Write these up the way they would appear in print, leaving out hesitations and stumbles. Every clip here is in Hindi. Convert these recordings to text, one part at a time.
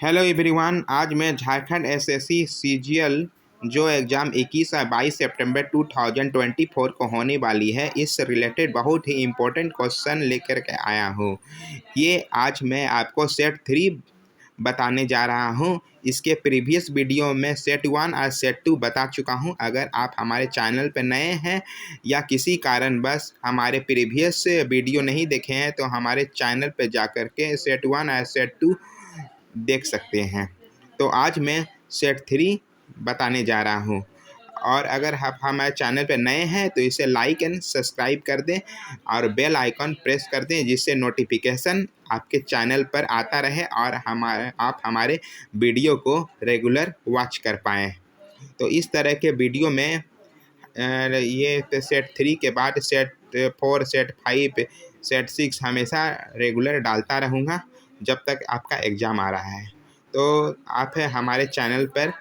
Hello everyone. आज मैं झारखंड एसएससी सीजीएल जो एग्ज़ाम 21 और 22 सितंबर 2024 को होने वाली है, इस रिलेटेड बहुत ही इम्पोर्टेंट क्वेश्चन लेकर के आया हूँ। ये आज मैं आपको सेट 3 बताने जा रहा हूँ। इसके प्रीवियस वीडियो में सेट 1 और सेट 2 बता चुका हूँ। अगर आप हमारे चैनल पर नए हैं या किसी कारणवश हमारे प्रीवियस वीडियो नहीं देखे हैं तो हमारे चैनल पर जा कर के सेट 1 और सेट 2 देख सकते हैं। तो आज मैं सेट 3 बताने जा रहा हूँ। और अगर आप हमारे चैनल पर नए हैं तो इसे लाइक एंड सब्सक्राइब कर दें और बेल आइकन प्रेस कर दें, जिससे नोटिफिकेशन आपके चैनल पर आता रहे और आप हमारे वीडियो को रेगुलर वॉच कर पाएँ। तो इस तरह के वीडियो में ये सेट 3 के बाद सेट 4, सेट 5, सेट 6 हमेशा रेगुलर डालता रहूँगा जब तक आपका एग्ज़ाम आ रहा है। तो आप हमारे चैनल पर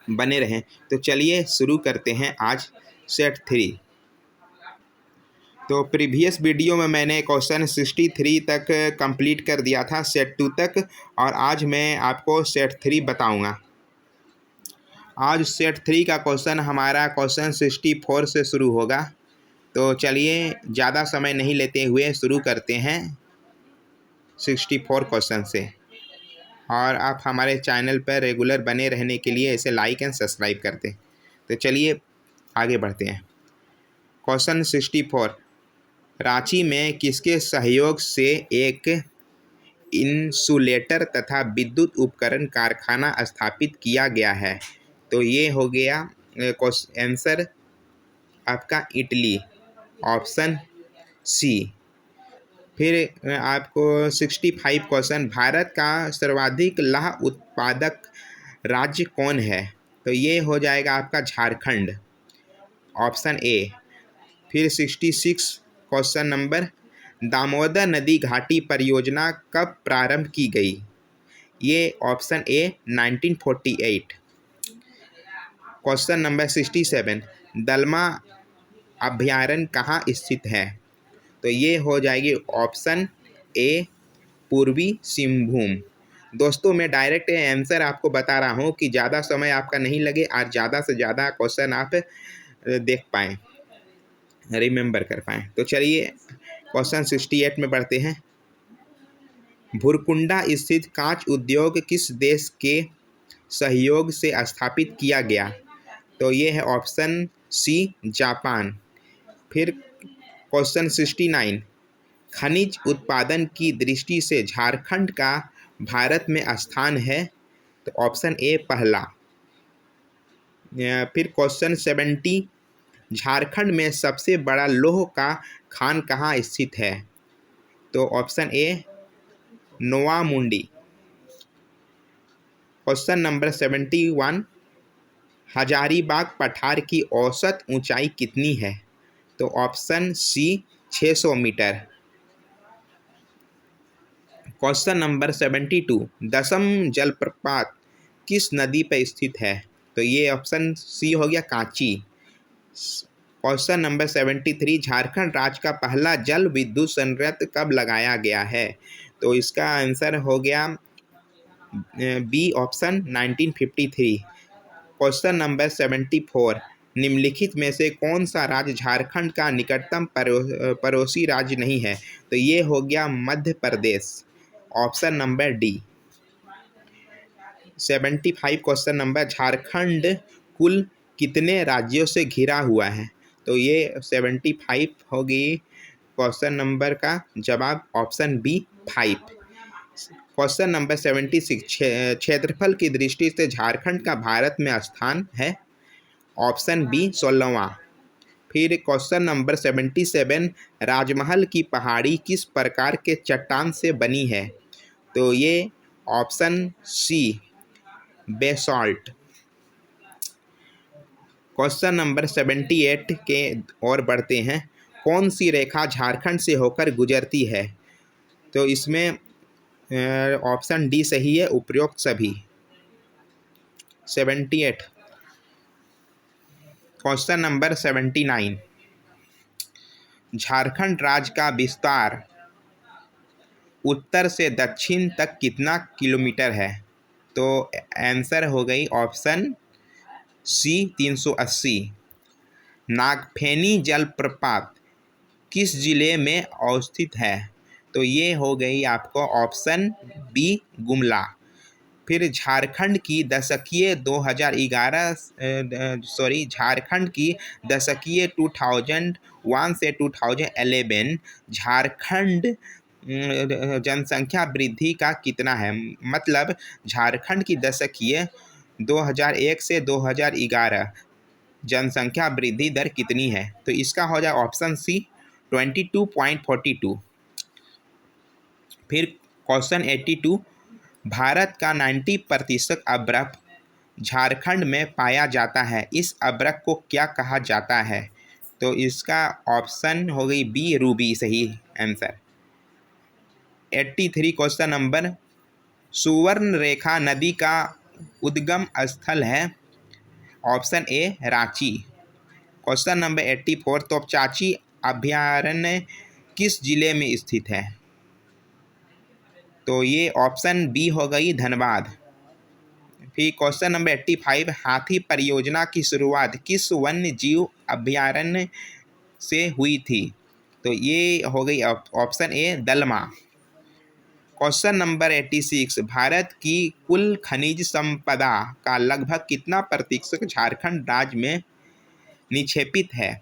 बने रहें। तो चलिए शुरू करते हैं आज सेट 3। तो प्रीवियस वीडियो में मैंने क्वेश्चन 63 तक कंप्लीट कर दिया था, सेट 2 तक, और आज मैं आपको सेट 3 बताऊंगा। आज सेट 3 का क्वेश्चन हमारा क्वेश्चन 64 से शुरू होगा। तो चलिए ज़्यादा समय नहीं लेते हुए शुरू करते हैं 64 क्वेश्चन से। और आप हमारे चैनल पर रेगुलर बने रहने के लिए इसे लाइक एंड सब्सक्राइब कर दें। तो चलिए आगे बढ़ते हैं। क्वेश्चन 64, रांची में किसके सहयोग से एक इंसुलेटर तथा विद्युत उपकरण कारखाना स्थापित किया गया है? तो ये हो गया आंसर आपका इटली, ऑप्शन सी। फिर आपको 65 क्वेश्चन, भारत का सर्वाधिक लाह उत्पादक राज्य कौन है? तो ये हो जाएगा आपका झारखंड, ऑप्शन ए। फिर 66 क्वेश्चन नंबर, दामोदर नदी घाटी परियोजना कब प्रारंभ की गई? ये ऑप्शन ए 1948। क्वेश्चन नंबर 67, दलमा अभ्यारण्य कहाँ स्थित है? तो ये हो जाएगी ऑप्शन ए पूर्वी सिंहभूम। दोस्तों मैं डायरेक्ट आंसर आपको बता रहा हूँ कि ज़्यादा समय आपका नहीं लगे और ज़्यादा से ज़्यादा क्वेश्चन आप देख पाएँ, रिमेंबर कर पाएँ। तो चलिए क्वेश्चन 68 में बढ़ते हैं। भुरकुंडा स्थित कांच उद्योग किस देश के सहयोग से स्थापित किया गया? तो ये है ऑप्शन सी जापान। फिर क्वेश्चन 69, खनिज उत्पादन की दृष्टि से झारखंड का भारत में स्थान है? तो ऑप्शन ए पहला। फिर क्वेश्चन 70, झारखंड में सबसे बड़ा लौह का खान कहाँ स्थित है? तो option A Noamundi. Question number 71, Hazaribagh पठार की औसत ऊंचाई कितनी है? तो option C 600 metre. Question number 72, Dassam जलप्रपात किस नदी पर स्थित है? तो ये ऑप्शन सी हो गया कांची। क्वेश्चन नंबर 73, झारखंड राज्य का पहला जल विद्युत संयंत्र कब लगाया गया है? तो इसका आंसर हो गया बी ऑप्शन 1953। क्वेश्चन नंबर 74, निम्नलिखित में से कौन सा राज्य झारखंड का निकटतम पड़ोसी राज्य नहीं है? तो ये हो गया Madhya Pradesh, option number D. 75 question number, Jharkhand कुल कितने राज्यों से घिरा हुआ है? तो ये 75 होगी क्वेश्चन नंबर का जवाब, ऑप्शन बी 5। क्वेश्चन नंबर 76, क्षेत्रफल की दृष्टि से झारखंड का भारत में स्थान है? ऑप्शन बी 16वां। फिर क्वेश्चन नंबर 77, राजमहल की पहाड़ी किस प्रकार के चट्टान से बनी है? तो ये option C basalt. Question number 78 के और बढ़ते हैं। कौन सी रेखा झारखंड से होकर गुजरती है? तो इसमें ऑप्शन डी सही है, उपरोक्त सभी। 78। क्वेश्चन नंबर 79, झारखंड राज्य का विस्तार उत्तर से दक्षिण तक कितना किलोमीटर है? तो आंसर हो गई ऑप्शन सी 380। नागफेनी जलप्रपात किस जिले में अवस्थित है? तो ये हो गई आपको ऑप्शन बी गुमला। फिर झारखंड की दशकीय 2011 झारखंड की दशकीय 2001 से 2011 झारखंड जनसंख्या वृद्धि का कितना है? मतलब झारखंड की दशकीय 2001 से 2011 जनसंख्या वृद्धि दर कितनी है? तो इसका हो जाए ऑप्शन सी 22.42। फिर क्वेश्चन 82, भारत का 90% अभ्रक झारखंड में पाया जाता है, इस अभ्रक को क्या कहा जाता है? तो इसका ऑप्शन हो गई बी रूबी सही आंसर। 83 क्वेश्चन नंबर, सुवर्ण रेखा नदी का उद्गम स्थल है? Option A Ranchi. Question number 84, तोपचाची अभयारण्य किस जिले में स्थित है? तो ये ऑप्शन बी हो गई धनबाद। फिर क्वेश्चन नंबर 85, हाथी परियोजना की शुरुआत किस वन्य जीव अभयारण्य से हुई थी? तो ये हो गई option A Dalma. Question number 86, Bharat की कुल खनिज संपदा का लगभग कितना प्रतिशत झारखंड राज्य में निक्षेपित है?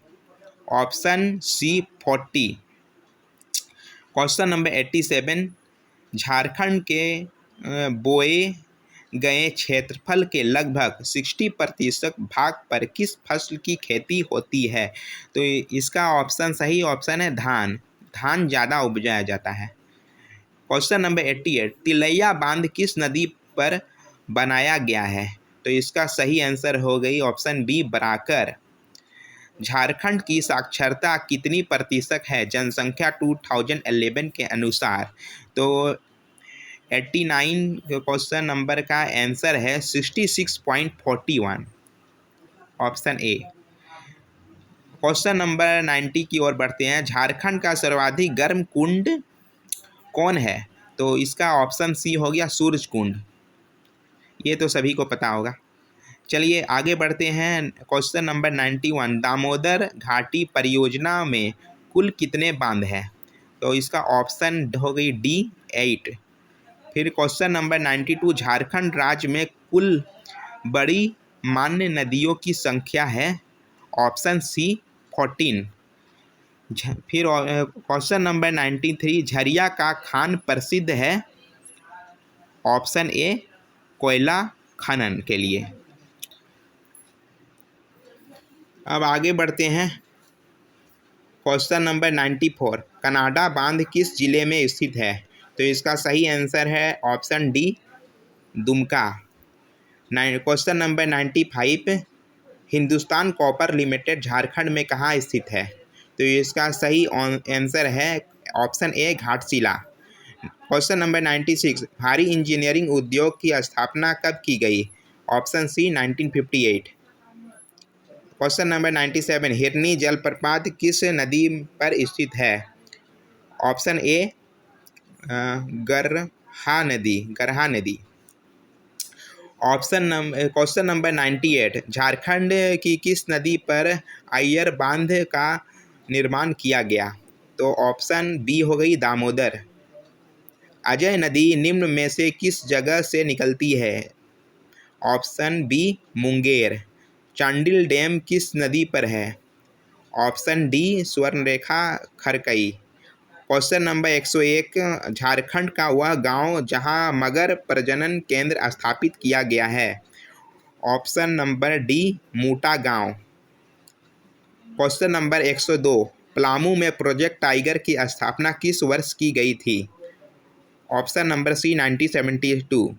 Option C 40। Question number 87, Jharkhand के बोए गए क्षेत्रफल के लगभग 60% भाग पर किस फसल की खेती होती है? तो इसका ऑप्शन सही ऑप्शन है धान। धान ज़्यादा उपजाया जाता है। क्वेश्चन नंबर 88, तिलैया बांध किस नदी पर बनाया गया है? तो इसका सही आंसर हो गई ऑप्शन बी बराकर। झारखंड की साक्षरता कितनी प्रतिशत है जनसंख्या 2011 के अनुसार? तो 89 क्वेश्चन नंबर का आंसर है 66.41 ऑप्शन ए। क्वेश्चन नंबर 90 की ओर बढ़ते हैं, झारखंड का सर्वाधिक गर्म कुंड कौन है? तो इसका ऑप्शन सी हो गया सूरज कुंड। ये तो सभी को पता होगा। चलिए आगे बढ़ते हैं। क्वेश्चन नंबर 91, दामोदर घाटी परियोजना में कुल कितने बांध हैं? तो इसका ऑप्शन हो गई डी 8। फिर क्वेश्चन नंबर 92, झारखंड राज्य में कुल बड़ी मान्य नदियों की संख्या है? Option C 14। फिर क्वेश्चन नंबर 93, झरिया का खान प्रसिद्ध है? ऑप्शन ए कोयला खनन के लिए। अब आगे बढ़ते हैं। क्वेश्चन नंबर 94, कनाडा बांध किस जिले में स्थित है? तो इसका सही आंसर है option D Dumka. Question number 95, Hindustan copper limited Jharkhand में कहाँ स्थित है? तो इसका सही आंसर है option A Ghatshila. Question number 96, भारी इंजीनियरिंग उद्योग की स्थापना कब की गई? Option C 1958। क्वेश्चन नंबर 97, हिरनी जलप्रपात किस नदी पर स्थित है? ऑप्शन ए गरहा नदी। क्वेश्चन नंबर 98, झारखंड की किस नदी पर अय्यर बांध का निर्माण किया गया? तो ऑप्शन बी हो गई दामोदर। अजय नदी निम्न में से किस जगह से निकलती है? Option B Munger. Chandil dam किस नदी पर है? Option D Swarnarekha Kharkai. Question number 101, Jharkhand का वह गांव जहां मगर प्रजनन केंद्र स्थापित किया गया है? ऑप्शन नंबर डी मूटा गांव। क्वेश्चन नंबर 102, पलामू में प्रोजेक्ट टाइगर की स्थापना किस वर्ष की गई थी? Option number C 1972।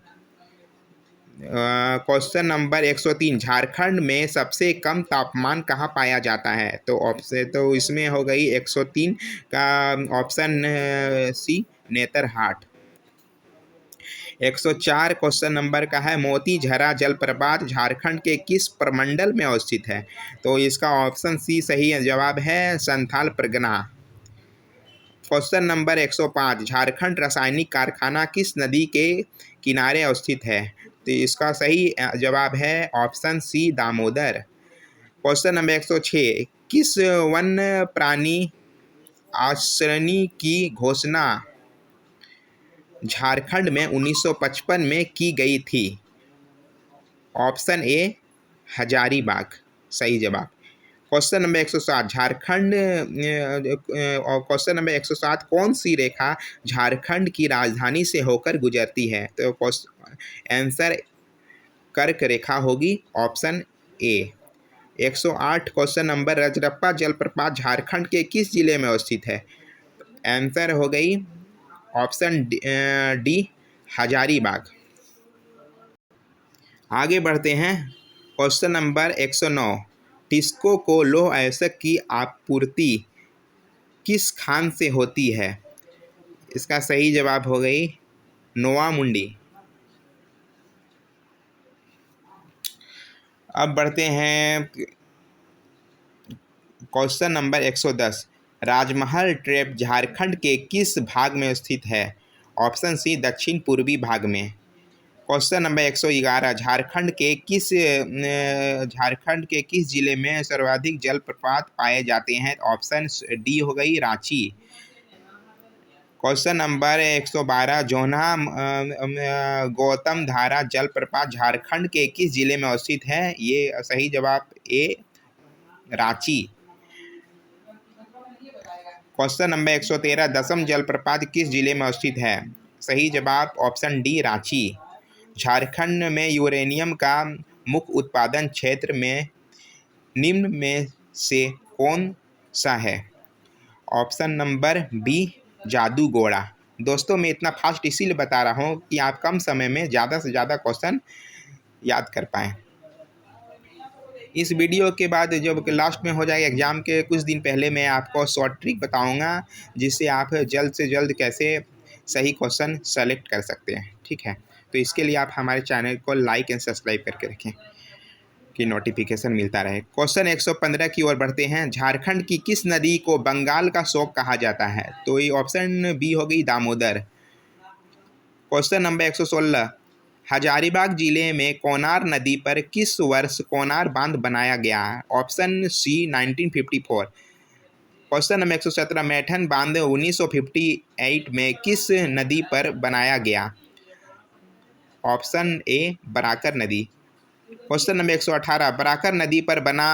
Question number 103, Jharkhand में सबसे कम तापमान कहाँ पाया जाता है? तो इसमें हो गई 103 का option C Netarhat. 104 question number का है, मोती झरा जलप्रपात झारखंड के किस प्रमंडल में अवस्थित है? तो इसका ऑप्शन सी सही जवाब है संथाल परगना। क्वेश्चन नंबर 105 झारखंड रासायनिक कारखाना किस नदी के किनारे अवस्थित है? तो इसका सही जवाब है option C Damodar. Question number 106 किस वन्य प्राणी आश्रयनी की घोषणा झारखंड में 1955 में की गई थी? ऑप्शन ए हजारीबाग सही जवाब। Question number 107 Jharkhand question number 107 कौन सी रेखा झारखंड की राजधानी से होकर गुजरती है? तो आंसर कर्क रेखा होगी option A. 108 question number Rajrappa जलप्रपात झारखंड के किस जिले में अवस्थित है? आंसर हो गई ऑप्शन डी हजारीबाग। आगे बढ़ते हैं। क्वेश्चन नंबर 109 टिस्को को लौह अयस्क की आपूर्ति किस खान से होती है? इसका सही जवाब हो गई नोवामुंडी। अब बढ़ते हैं क्वेश्चन नंबर 110 राजमहल ट्रैप झारखंड के किस भाग में स्थित है? ऑप्शन सी दक्षिण पूर्वी भाग में। क्वेश्चन नंबर 111 झारखंड के किस जिले में सर्वाधिक जलप्रपात पाए जाते हैं? ऑप्शन डी हो गई रांची। क्वेश्चन नंबर 112 जोन्हा गौतम धारा जलप्रपात झारखंड के किस जिले में अवस्थित है? ये सही जवाब ए रांची। क्वेश्चन नंबर 113 दसम जलप्रपात किस जिले में अवस्थित है? सही जवाब ऑप्शन डी रांची। झारखंड में यूरेनियम का मुख्य उत्पादन क्षेत्र में निम्न में से कौन सा है? Option number B Jaduguda. दोस्तों मैं इतना फास्ट इसीलिए बता रहा हूँ कि आप कम समय में ज़्यादा से ज़्यादा क्वेश्चन याद कर पाएँ। इस वीडियो के बाद जब लास्ट में हो जाएगा एग्ज़ाम के कुछ दिन पहले मैं आपको शॉर्ट ट्रिक बताऊंगा जिससे आप जल्द से जल्द कैसे सही क्वेश्चन सेलेक्ट कर सकते हैं। ठीक है, तो इसके लिए आप हमारे चैनल को लाइक एंड सब्सक्राइब करके रखें कि नोटिफिकेशन मिलता रहे। क्वेश्चन 115 की ओर बढ़ते हैं। झारखंड की किस नदी को बंगाल का शोक कहा जाता है? तो ये ऑप्शन बी हो गई दामोदर। क्वेश्चन नंबर 116 हजारीबाग जिले में कोनार नदी पर किस वर्ष कोनार बांध बनाया गया? Option C 1954। Question number 117 Maithon बांध 1958 में किस नदी पर बनाया गया? ऑप्शन ए बराकर नदी। क्वेश्चन नंबर 118 बराकर नदी पर बना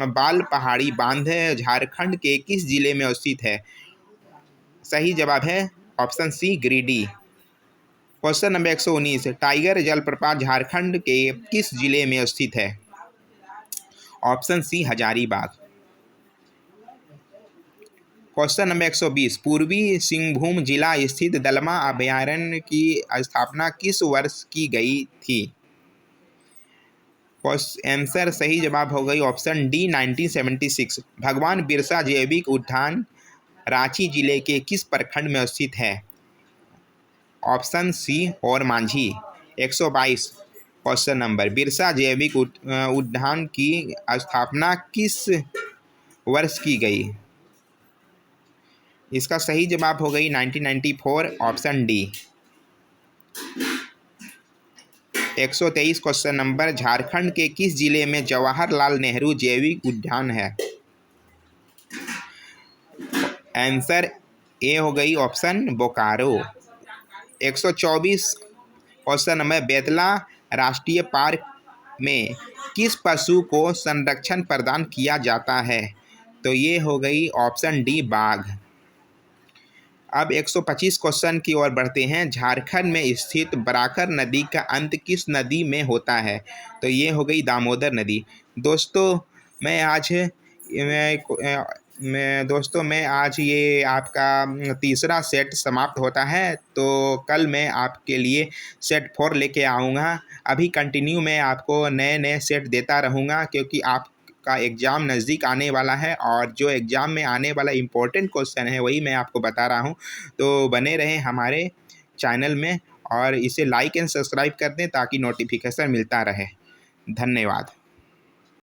बाल पहाड़ी बांध झारखंड के किस जिले में स्थित है? सही जवाब है option C Giridih. Question number 119 tiger जलप्रपात झारखंड के किस जिले में स्थित है? Option C Hazaribagh. Question number 120 पूर्वी सिंहभूम जिला स्थित दलमा अभयारण्य की स्थापना किस वर्ष की गई थी? आंसर सही जवाब हो गई ऑप्शन डी 1976। भगवान बिरसा जैविक उद्यान रांची जिले के किस प्रखंड में स्थित है? ऑप्शन सी और मांझी। 122 क्वेश्चन नंबर बिरसा जैविक उद्यान की स्थापना किस वर्ष की गई? इसका सही जवाब हो गई 1994 option D. 123 question number Jharkhand के किस जिले में जवाहरलाल नेहरू जैविक उद्यान है? आंसर ए हो गई option Bokaro. 124 question number Betla राष्ट्रीय पार्क में किस पशु को संरक्षण प्रदान किया जाता है? तो ये हो गई ऑप्शन डी बाघ। अब 125 क्वेश्चन की ओर बढ़ते हैं। झारखंड में स्थित बराकर नदी का अंत किस नदी में होता है? तो ये हो गई दामोदर नदी। दोस्तों मैं आज ये आपका तीसरा सेट समाप्त होता है, तो कल मैं आपके लिए सेट 4 लेके आऊँगा। अभी कंटिन्यू मैं आपको नए नए सेट देता रहूँगा क्योंकि आपका एग्ज़ाम नज़दीक आने वाला है और जो एग्ज़ाम में आने वाला इम्पोर्टेंट क्वेश्चन है वही मैं आपको बता रहा हूँ। तो बने रहें हमारे चैनल में और इसे लाइक एंड सब्सक्राइब कर दें ताकि नोटिफिकेशन मिलता रहे। धन्यवाद।